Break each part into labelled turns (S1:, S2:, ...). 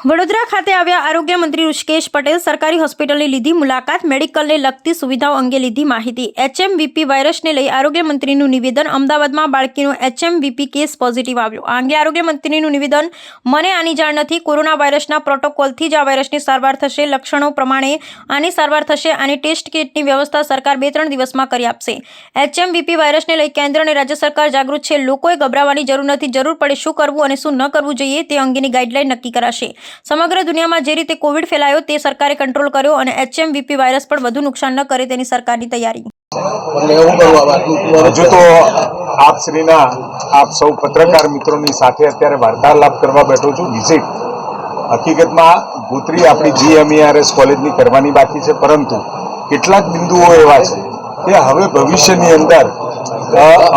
S1: વડોદરા ખાતે આવ્યા આરોગ્ય મંત્રી ઋષિકેશ પટેલ સરકારી હોસ્પિટલની લીધી મુલાકાત, મેડિકલને લગતી સુવિધાઓ અંગે લીધી માહિતી। એચએમવીપી વાયરસને લઈ આરોગ્ય મંત્રીનું નિવેદન। અમદાવાદમાં બાળકીનો એચએમવીપી કેસ પોઝિટિવ આવ્યો। આ અંગે આરોગ્ય મંત્રીનું નિવેદન। મને આની જાણ નથી। કોરોના વાયરસના પ્રોટોકોલથી જ આ વાયરસની સારવાર થશે। લક્ષણો પ્રમાણે આની સારવાર થશે। આની ટેસ્ટ કિટની વ્યવસ્થા સરકાર 2-3 દિવસમાં કરી આપશે। એચએમવીપી વાયરસને લઈ કેન્દ્ર અને રાજ્ય સરકાર જાગૃત છે। લોકોએ ગભરાવાની જરૂર નથી। જરૂર પડે શું કરવું અને શું ન કરવું જોઈએ તે અંગેની ગાઈડલાઈન નક્કી કરાશે। સમગ્ર દુનિયામાં જે રીતે કોવિડ ફેલાયો તે સરકારે કંટ્રોલ કર્યો અને એચએમવીપી વાયરસ પણ વધુ નુકસાન ન કરે તેની સરકારની તૈયારી।
S2: હજુ તો આપ શ્રીના આપ સૌ પત્રકાર મિત્રોની સાથે અત્યારે વાર્તાલાપ કરવા બેઠો છું। વિઝિટ હકીકતમાં ભૂતરી આપણી GMERS કોલેજની કરવાની બાકી છે, પરંતુ કેટલાક બિંદુઓ એવા છે કે હવે ભવિષ્યની અંદર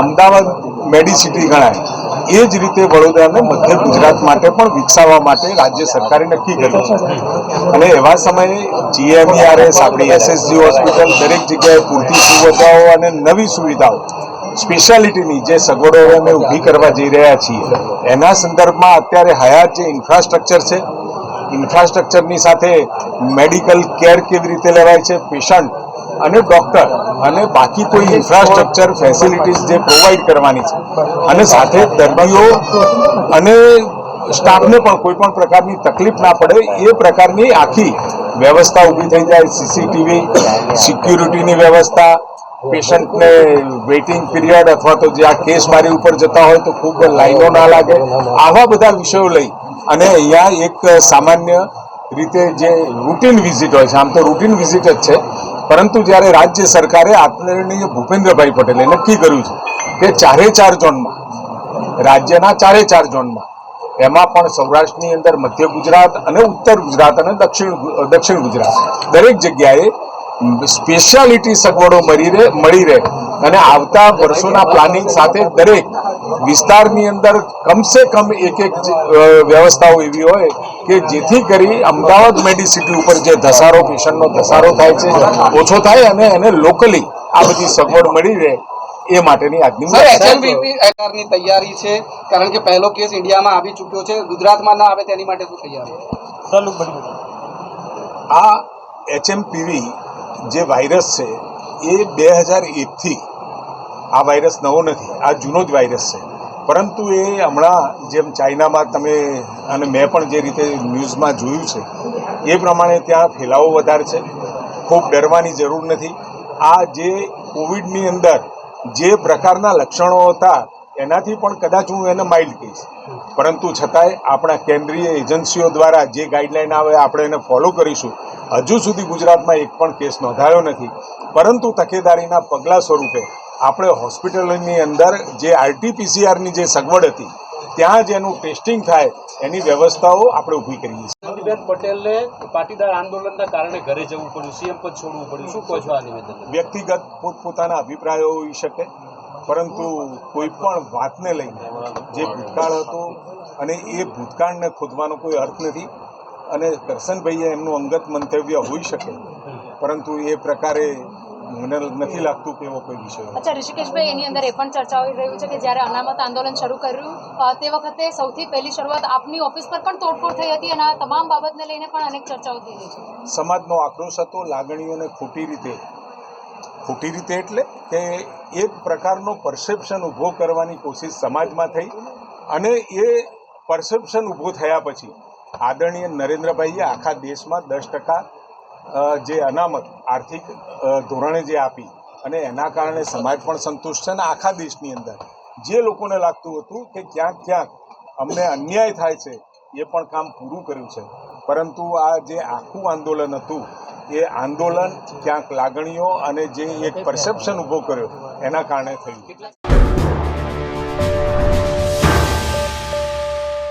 S2: અમદાવાદ મેડિસિટી ગણાય એ જ રીતે વડોદરાને મધ્ય ગુજરાત માટે પણ વિકસાવવા માટે રાજ્ય સરકારે નક્કી કર્યું છે। અને એવા સમયે GMERS આપણી SSG હોસ્પિટલ દરેક જગ્યાએ પૂરતી સુવિધાઓ અને નવી સુવિધાઓ સ્પેશિયાલિટીની જે સગવડો અમે ઊભી કરવા જઈ રહ્યા છીએ એના સંદર્ભમાં અત્યારે હયાત જે ઇન્ફ્રાસ્ટ્રક્ચર છે, ઇન્ફ્રાસ્ટ્રક્ચરની સાથે મેડિકલ કેર કેવી રીતે લેવાય છે, પેશન્ટ અને ડોક્ટર અને બાકી કોઈ ઇન્ફ્રાસ્ટ્રક્ચર ફેસિલિટીઝ જે પ્રોવાઈડ કરવાની છે, અને સાથે દર્દીઓ અને સ્ટાફને પણ કોઈ પણ પ્રકારની તકલીફ ના પડે એ પ્રકારની આખી વ્યવસ્થા ઊભી થઈ જાય। CCTV, સિક્યુરિટીની વ્યવસ્થા, પેશન્ટને વેઇટિંગ પીરિયડ અથવા તો જે આ કેસ મારી ઉપર જતા હોય તો ખૂબ લાઈનો ના લાગે, આવા બધા વિષયો લઈ અને અહીંયા એક સામાન્ય રીતે જે રૂટીન વિઝિટ હોય છે, આમ તો રૂટીન વિઝિટ જ છે, પરંતુ જ્યારે રાજ્ય સરકારે આદરણીય ભૂપેન્દ્રભાઈ પટેલે નક્કી કર્યું છે કે 4 ઝોનમાં, રાજ્યના 4 ઝોનમાં, એમાં પણ સૌરાષ્ટ્રની અંદર મધ્ય ગુજરાત અને ઉત્તર ગુજરાત અને દક્ષિણ ગુજરાત દરેક જગ્યાએ સ્પેશિયાલિટી સગવડો મળી રહે અને આવતા વર્ષોના પ્લાનિંગ સાથે દરેક વિસ્તારની અંદર કમસે કમ એક વ્યવસ્થાઓ એવી હોય કે જેથી કરી અમદાવાદ મેડિસિટી ઉપર જે ધસારો, પેશન્ટનો ધસારો થાય છે ઓછો થાય અને એને લોકલી આ બધી સગવડ મળી રહે એ માટેની આજની
S3: એચએમવીપી સરકારની તૈયારી છે, કારણ કે પહેલો કેસ ઇન્ડિયામાં આવી ચૂક્યો છે। ગુજરાતમાં ના આવે તેની માટે શું તૈયારી?
S2: આ એચએમપીવી જે વાયરસ છે એ 2001થી આ વાયરસ નવો નથી, આ જૂનો જ વાયરસ છે, પરંતુ એ હમણાં જેમ ચાઇનામાં તમે અને મેં પણ જે રીતે ન્યૂઝમાં જોયું છે એ પ્રમાણે ત્યાં ફેલાવો વધારે છે। ખૂબ ડરવાની જરૂર નથી। આ જે કોવિડની અંદર જે પ્રકારના લક્ષણો હતા એનાથી પણ કદાચ હું એને માઇલ્ડ કહીશ, પરંતુ છતાંય આપણા કેન્દ્રીય એજન્સીઓ દ્વારા જે ગાઈડલાઈન આવે આપણે એને ફોલો કરીશું। હજુ સુધી ગુજરાતમાં એક પણ કેસ નોંધાયો નથી, પરંતુ તકેદારીના પગલાં સ્વરૂપે આપણે હોસ્પિટલોની અંદર જે RT-PCRની જે સગવડ હતી ત્યાં જ એનું ટેસ્ટિંગ થાય એની વ્યવસ્થાઓ આપણે ઊભી કરીએ છીએ।
S4: આનંદીબેન પટેલને પાટીદાર આંદોલનના કારણે ઘરે જવું પડ્યું, CM પદ છોડવું પડ્યું, શું કહો છો આ નિવેદન?
S2: વ્યક્તિગત પોતપોતાના અભિપ્રાયો હોઈ શકે, પરંતુ કોઈ પણ વાતને લઈને જે ભૂતકાળ હતો અને એ ભૂતકાળને ખોદવાનો કોઈ અર્થ નથી, અને કરશનભાઈએ એમનું અંગત મંતવ્ય હોઈ શકે, પરંતુ એ પ્રકારે મને નથી લાગતું કે એવો કોઈ વિષય।
S5: અચ્છા ઋષિકેશભાઈ, એની અંદર એ પણ ચર્ચા થઈ રહ્યું છે કે જ્યારે અનામત આંદોલન શરૂ કર્યું તે વખતે સૌથી પહેલી શરૂઆત આપની ઓફિસ પર પણ તોડફોડ થઈ હતી અને આ તમામ બાબતને લઈને પણ અનેક ચર્ચાઓ થઈ રહી છે।
S2: સમાજનો આક્રોશ હતો, લાગણીઓને ખોટી રીતે એટલે કે એક પ્રકારનો પરસેપ્શન ઊભો કરવાની કોશિશ સમાજમાં થઈ, અને એ પરસેપ્શન ઊભો થયા પછી આદરણીય નરેન્દ્રભાઈએ આખા દેશમાં 10% જે અનામત આર્થિક ધોરણે જે આપી અને એના કારણે સમાજ પણ સંતુષ્ટ છે, અને આખા દેશની અંદર જે લોકોને લાગતું હતું કે ક્યાંક અમને અન્યાય થાય છે એ પણ કામ પૂરું કર્યું છે। પરંતુ આ જે આખું આંદોલન હતું એ આંદોલન ક્યાંક લાગણીઓ અને જે એક પરસેપ્શન ઊભો કર્યો એના કારણે થયું।